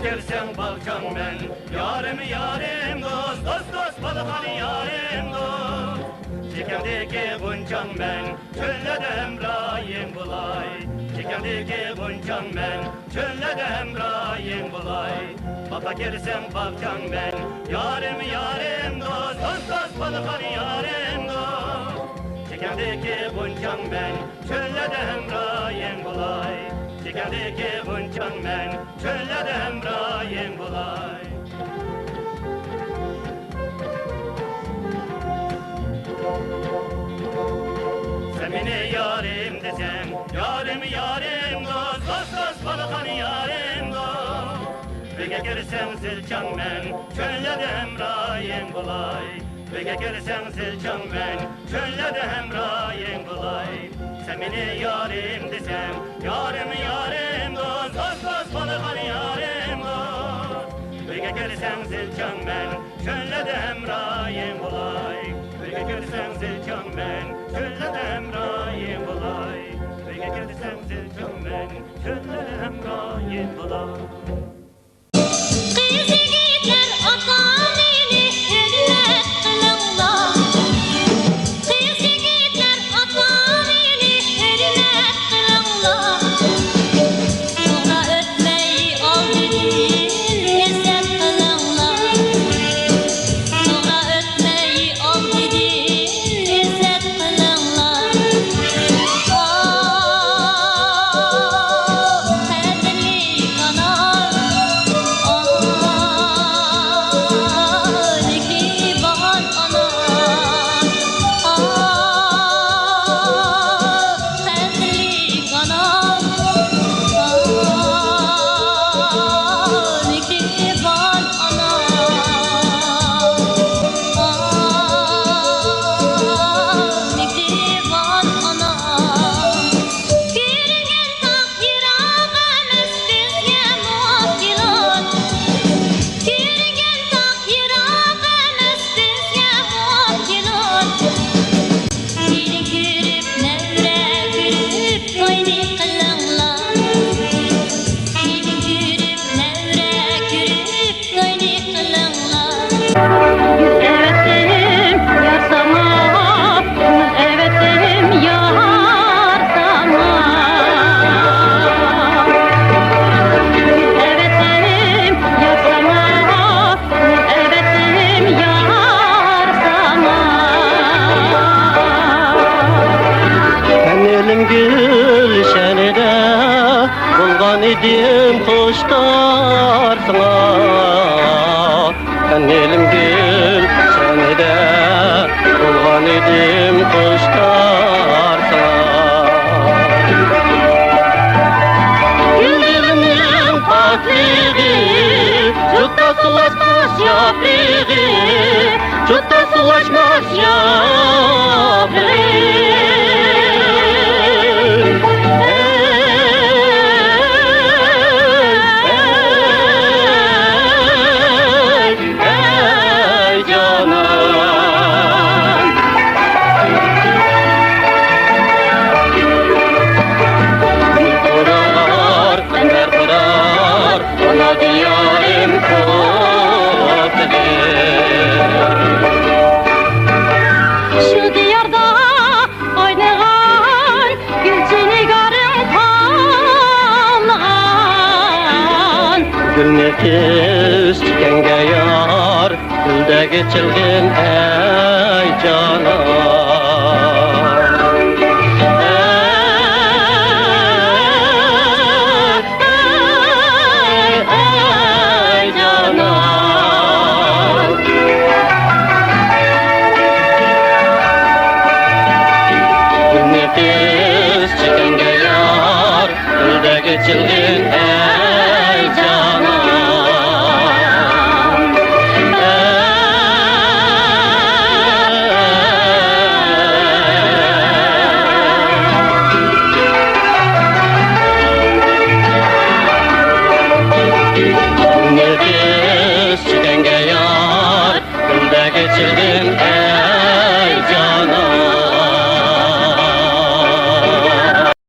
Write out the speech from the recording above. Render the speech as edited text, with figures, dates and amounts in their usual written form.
gelsen balkan ben. Yarim yarim dost, dost dost balıkan yarim dost. Çekemdeki buncan ben, çöllede emrayim bulay. Çekemdeki buncan ben, çöllede emrayim bulay. Baka gelsen balkan ben, yarim yarim dost, dost dost balıkan yarim dost. Çekemdeki buncan ben, çöllede emrayim bulay. Çekemdeki buncan ben, çöllede emrayim bulay. Sen beni yarim desen, yarim yarim dost, dost dost balıkan yarim dost. Bege gelsen zilcan ben, çöllede emrayim bulay. Bege gelsen zilcan ben, çöllede emrayim bulay. Sen beni yarim desen, yarim yarim dost, dost dost balıkan yarim dost. Bege gelsen zilcan ben, çöllede emrayim bulay. Bege gelsen zilcan ben, çöllede emrayim bulay. Bege gelsen zilcan ben, çöllede emrayim bulay. Kız yigitler atan eli eline kılınlar. Kız yigitler atan eli eline kılınlar. Sonra ötmeyi al dedin ezzet kılınlar. Sonra ötmeyi al dedin ezzet kılınlar. Kadri kanar. Edim kuşlar sana, ben elim gül seni de bulgan edim kuşlar sana. Güllerinin tatliliği, çutta sulaşmaz yapriği, çutta sulaşmaz yapriği. Şu diyarda oynayan gülçini garım tamlayan. Gül nefis çikenge yar, gülde geçilgin ey canan. Ey canan. Gül nefis çikenge yar, gülde geçilgin